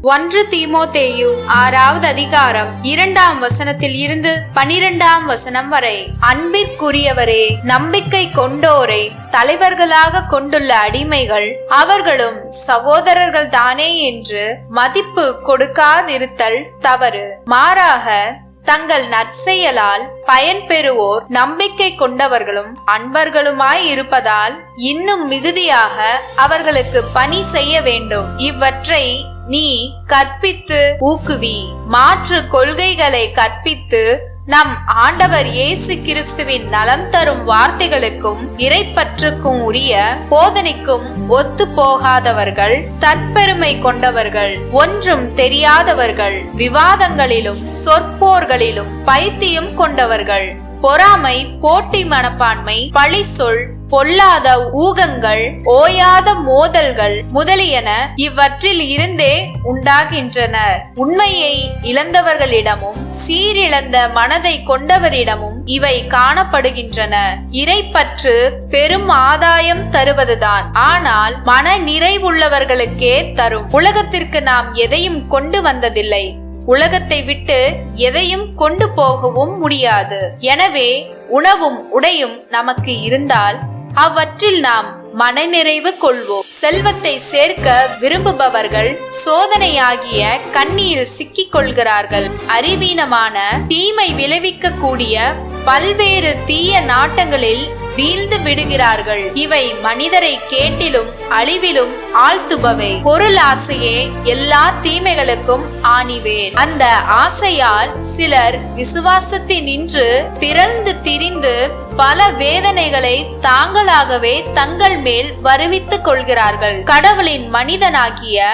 1 தீமோத்தேயு 6வது அதிகாரம் 2ஆம் வசனத்தில் இருந்து 12ஆம் வசனம் வரை. அன்பிற்குரியவரே, நம்பிக்கை கொண்டோரை தலைவர்களாக கொண்டுள்ள அடிமைகள் அவர்களும் சகோதரர்கள் தானே என்று மதிப்பு கொடுக்காதிருத்தல் தவறு. மாறாக தங்கள் நற்செயலால் பயன் பெறுவோர் நம்பிக்கை கொண்டவர்களும் அன்பர்களுமாய் இருப்பதால் இன்னும் மிகுதியாக அவர்களுக்கு பணி செய்ய வேண்டும். இவற்றை நீ கற்பித்து ஊக்குவி. மாற்று கொள்கைகளை கற்பித்து நம் ஆண்டவர் இயேசு கிறிஸ்துவின் நலம் தரும் வார்த்தைகளுக்கும் இறைப்பற்றுக்கும் உரிய போதனைக்கும் ஒத்து போகாதவர்கள், தற்பெருமை கொண்டவர்கள், ஒன்றும் தெரியாதவர்கள், விவாதங்களிலும் சொற்போர்களிலும் பைத்தியம் கொண்டவர்கள், பொறாமை, போட்டி மனப்பான்மை, பழி சொல், பொல்லாத ஊகங்கள், ஓயாத மோதல்கள் முதலியன இவற்றில் இருந்தே உண்டாகின்றன. உண்மையை இழந்தவர்களிடமும் சீரிழந்த மனதை கொண்டவரிடமும் இவை காணப்படுகின்றன. இறைப்பற்று பெரும் ஆதாயம் தருவதுதான், ஆனால் மன நிறைவுள்ளவர்களுக்கே தரும். உலகத்திற்கு நாம் எதையும் கொண்டு வந்ததில்லை, உலகத்தை விட்டு எதையும் கொண்டு போகவும் முடியாது. எனவே உணவும் உடையும் நமக்கு இருந்தால் அவற்றில் நாம் மனநிறைவு கொள்வோம். செல்வத்தை சேர்க்க விரும்புபவர்கள் சோதனையாகிய கண்ணியில் சிக்கிக் கொள்கிறார்கள். அறிவீனமான தீமை விளைவிக்க கூடிய பல்வேறு தீய நாட்டங்களில் வீழ்ந்து விடுகிறார்கள். இவை மனிதரை கேட்டிலும் அழிவிலும் ஆழ்த்துபவை. பொருள் ஆசையே எல்லா தீமைகளுக்கும் ஆணிவேர். அந்த ஆசையால் சிலர் விசுவாசத்தினின்று பிறந்து திரிந்து பல வேதனைகளை தாங்களாகவே தங்கள் மேல் வருவித்துக் கொள்கிறார்கள். கடவுளின் மனிதனாகிய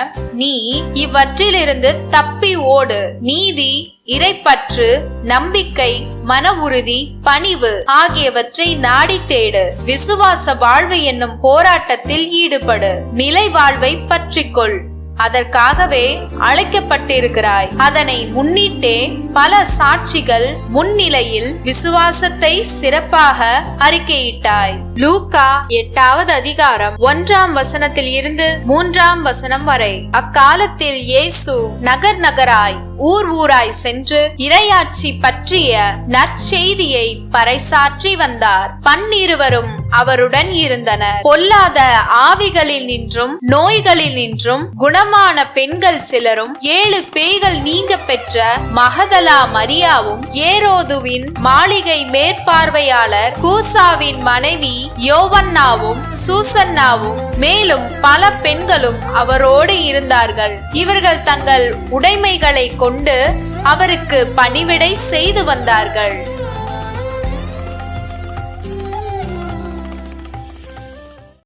நீ இவற்றிலிருந்து தப்பி ஓடு. நீதி, இறைப்பற்று, நம்பிக்கை, மன உறுதி, பணிவு ஆகியவற்றை நாடி தேடு. விசுவாச வாழ்வு என்னும் போராட்டத்தில் ஈடுபடு. நிலை வாழ்வை பற்றிக்கொள். அதற்காகவே அழைக்கப்பட்டிருக்கிறாய். அதனை முன்னிட்டே பல சாட்சிகள் முன்னிலையில் விசுவாசத்தை சிறப்பாக அறிக்கையிட்டாய். லூக்கா 8வது அதிகாரம் 1ஆம் வசனத்தில் இருந்து 3ஆம் வசனம் வரை. அக்காலத்தில் இயேசு நகர் நகராய் ஊர் ஊராய் சென்று இறையாட்சி பற்றிய நற்செய்தியை பறைசாற்றி வந்தார். 12 அவருடன் இருந்தனர். பொல்லாத ஆவிகளில் நின்றும் நோய்களில் நின்றும் குணமான பெண்கள் சிலரும் 7 பேய்கள் நீங்க பெற்ற மகதலா மரியாவும், ஏரோதுவின் மாளிகை மேற்பார்வையாளர் கூசாவின் மனைவி யோவன்னாவும், சூசன்னாவும், மேலும் பல பெண்களும் அவரோடு இருந்தார்கள். இவர்கள் தங்கள் உடைமைகளை கொண்டு அவருக்கு பணிவிடை செய்து வந்தார்கள்.